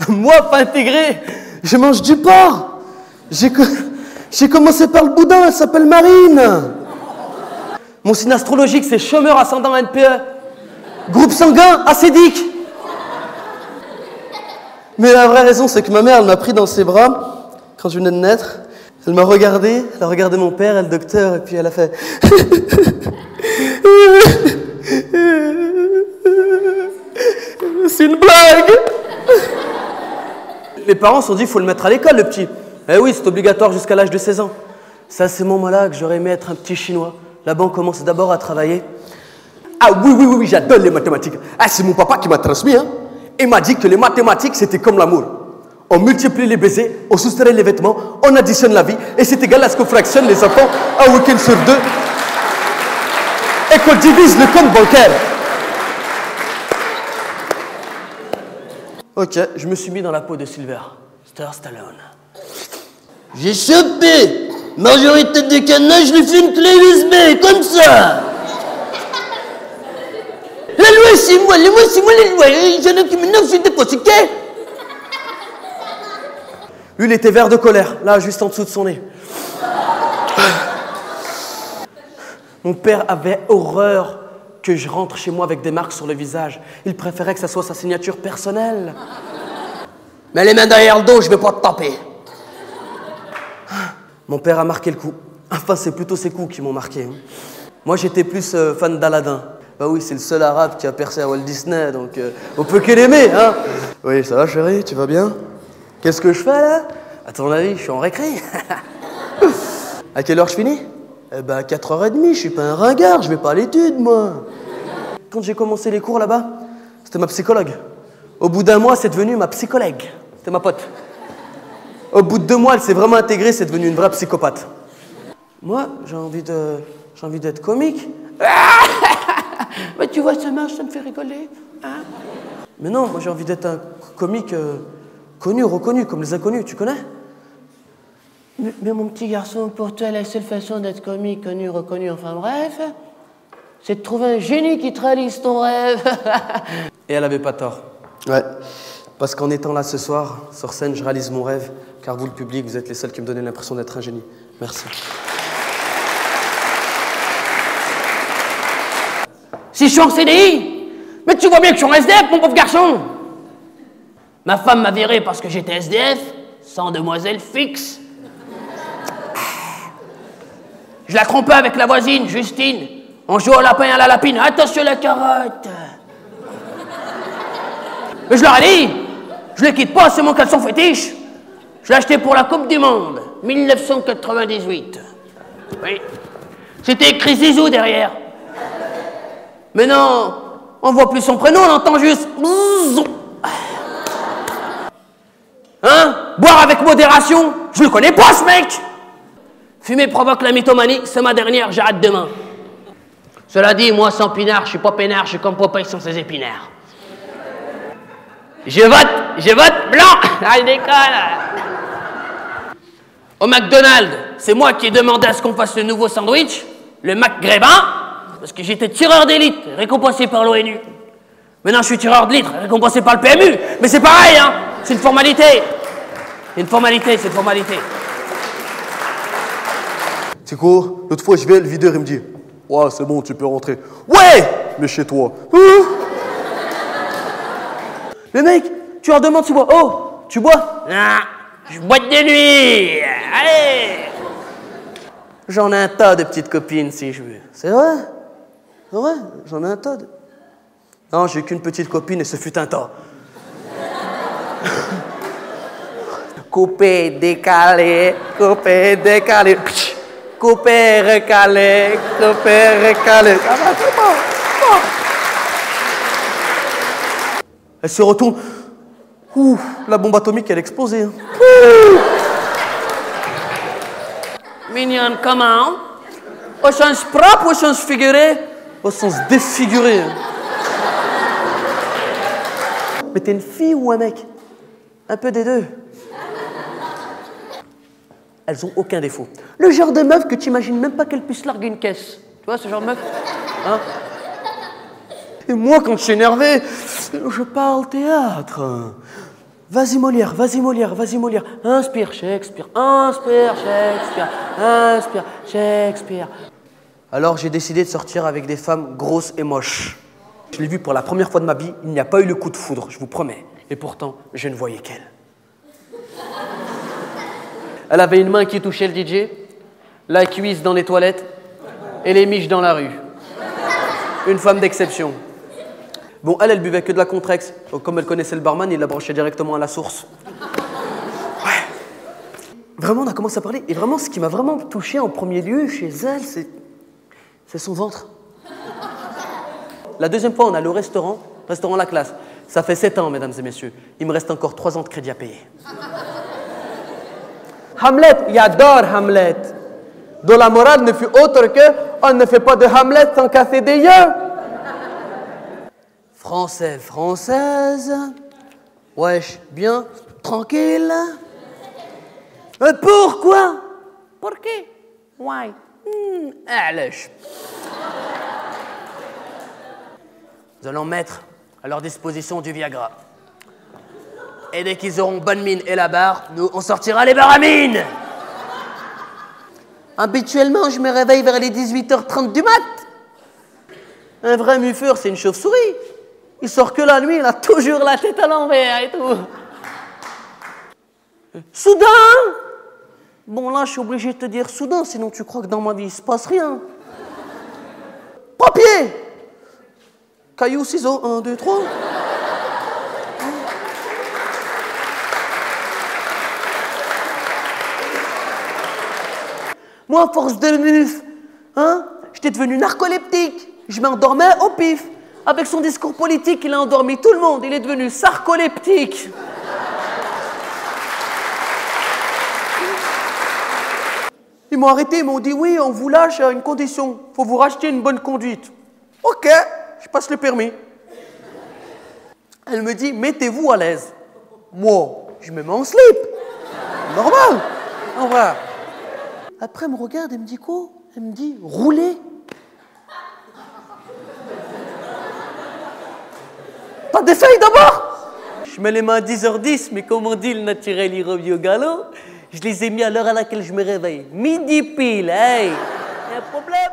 Moi, pas intégré, je mange du porc. J'ai commencé par le boudin, elle s'appelle Marine. Mon signe astrologique, c'est chômeur ascendant NPE. Groupe sanguin acédique. Mais la vraie raison, c'est que ma mère, elle m'a pris dans ses bras quand je venais de naître. Elle m'a regardé, elle a regardé mon père et le docteur, et puis elle a fait... C'est une blague. Les parents se sont dit, il faut le mettre à l'école, le petit. Eh oui, c'est obligatoire jusqu'à l'âge de 16 ans. C'est à ce moment-là que j'aurais aimé être un petit chinois. Là-bas, on commence d'abord à travailler. Ah oui, j'adore les mathématiques. Ah, c'est mon papa qui m'a transmis, hein. Il m'a dit que les mathématiques, c'était comme l'amour. On multiplie les baisers, on soustrait les vêtements, on additionne la vie, et c'est égal à ce qu'on fractionne les enfants un week-end sur 2, et qu'on divise le compte bancaire. Ok, je me suis mis dans la peau de Sylvester Stallone. J'ai chopé. Majorité des cadenas, je lui fais une clé USB, comme ça. La loi, c'est moi, les lois, c'est moi, les lois. J'en ai qui maintenant, je dépossédé. Lui, il était vert de colère, là, juste en dessous de son nez. Mon père avait horreur que je rentre chez moi avec des marques sur le visage. Il préférait que ça soit sa signature personnelle. Mais les mains derrière le dos, je vais pas te taper. Mon père a marqué le coup. Enfin, c'est plutôt ses coups qui m'ont marqué. Hein. Moi, j'étais plus fan d'Aladin. Bah oui, c'est le seul arabe qui a percé à Walt Disney, donc on peut que l'aimer, hein. Oui, ça va, chérie, tu vas bien? Qu'est-ce que je fais, là? À ton avis, je suis en récré. À quelle heure je finis? Eh ben, à 4h30, je suis pas un ringard, je vais pas à l'étude, moi. Quand j'ai commencé les cours là-bas, c'était ma psychologue. Au bout d'1 mois, c'est devenu ma psychologue. C'était ma pote. Au bout de 2 mois, elle s'est vraiment intégrée, c'est devenu une vraie psychopathe. Moi, j'ai envie d'être comique. Mais tu vois, ça marche, ça me fait rigoler. Hein? Mais non, moi j'ai envie d'être un comique connu, reconnu, comme les inconnus, tu connais? Mais mon petit garçon, pour toi, la seule façon d'être comique, connu, reconnu, enfin bref, c'est de trouver un génie qui te réalise ton rêve. Et elle avait pas tort. Ouais, parce qu'en étant là ce soir, sur scène, je réalise mon rêve, car vous, le public, vous êtes les seuls qui me donnez l'impression d'être un génie. Merci. Si je suis en CDI, mais tu vois bien que je suis en SDF, mon pauvre garçon. Ma femme m'a viré parce que j'étais SDF, sans demoiselle fixe. Je la trompais avec la voisine, Justine. On joue au lapin et à la lapine. Attention la carotte. Mais je leur ai dit, je les quitte pas, c'est mon caleçon fétiche. Je l'ai acheté pour la Coupe du Monde, 1998. Oui. C'était écrit Zizou derrière. Mais non, on voit plus son prénom, on entend juste... Hein? Boire avec modération? Je le connais pas, ce mec! Fumer provoque la mythomanie, c'est ma dernière, j'arrête demain. Cela dit, moi, sans pinard, je suis pas peinard, je suis comme Popeye sans ses épinards. Je vote blanc! Ah, je déconne! Au McDonald's, c'est moi qui ai demandé à ce qu'on fasse le nouveau sandwich, le McGrévin, parce que j'étais tireur d'élite, récompensé par l'ONU. Maintenant, je suis tireur de litre, récompensé par le PMU. Mais c'est pareil, hein. C'est une formalité. C'est une formalité, c'est une formalité. C'est quoi? L'autre fois, je vais, le videur, il me dit « Ouais, c'est bon, tu peux rentrer. »« Ouais, mais chez toi. » Le mec, tu leur demandes s'ils boivent. « Oh, tu bois? »« Non, je boite de nuit. Allez. » J'en ai un tas de petites copines, si je veux. C'est vrai? C'est vrai? J'en ai un tas de... Non, j'ai qu'une petite copine et ce fut un tas. Coupé, décalé, coupé, décalé. Coupé, recalé, coupé, recalé. Ça va, c'est bon, c'est bon. Elle se retourne. Ouh, la bombe atomique, elle a explosé. Hein. Mignonne comment? Au sens propre ou au sens figuré? Au sens défiguré. Hein. Mais t'es une fille ou un mec? Un peu des deux. Elles ont aucun défaut. Le genre de meuf que tu imagines même pas qu'elle puisse larguer une caisse. Tu vois ce genre de meuf? Hein? Et moi, quand je suis énervé, je parle théâtre. Vas-y Molière, vas-y Molière, vas-y Molière. Inspire Shakespeare, inspire Shakespeare, inspire Shakespeare. Alors j'ai décidé de sortir avec des femmes grosses et moches. Je l'ai vue pour la première fois de ma vie, il n'y a pas eu le coup de foudre, je vous promets. Et pourtant, je ne voyais qu'elle. Elle avait une main qui touchait le DJ, la cuisse dans les toilettes et les miches dans la rue. Une femme d'exception. Bon, elle buvait que de la Contrex. Donc, comme elle connaissait le barman, il la branchait directement à la source. Ouais. Vraiment, on a commencé à parler. Et vraiment, ce qui m'a vraiment touché en premier lieu chez elle, c'est son ventre. La deuxième fois, on est allé au restaurant La Classe. Ça fait 7 ans, mesdames et messieurs. Il me reste encore 3 ans de crédit à payer. Hamlet, il adore Hamlet. Dont la morale ne fut autre que on ne fait pas de Hamlet sans casser des yeux. Français, française. Wesh, bien, tranquille. Pourquoi? Pourquoi? Why? Allez. Nous allons mettre à leur disposition du Viagra. Et dès qu'ils auront bonne mine et la barre, nous, on sortira les baramines. Habituellement, je me réveille vers les 18h30 du mat. Un vrai muffeur, c'est une chauve-souris. Il sort que la nuit, il a toujours la tête à l'envers et tout. Soudain! Bon, là, je suis obligé de te dire soudain, sinon tu crois que dans ma vie, il se passe rien. Papier! Caillou, ciseaux, 1, 2, 3. Moi, à force de muf, j'étais devenu narcoleptique. Je m'endormais au pif. Avec son discours politique, il a endormi tout le monde. Il est devenu sarcoleptique. Ils m'ont arrêté, ils m'ont dit oui, on vous lâche à une condition. Faut vous racheter une bonne conduite. Ok, je passe le permis. Elle me dit, mettez-vous à l'aise. Moi, je me mets en slip. Normal. Au revoir. Après, elle me regarde et me dit quoi? Elle me dit, roulez. Pas des feuilles d'abord? Je mets les mains à 10h10, mais comme on dit, le naturel, il revient au galop. Je les ai mis à l'heure à laquelle je me réveille. Midi pile, hey. Y a un problème?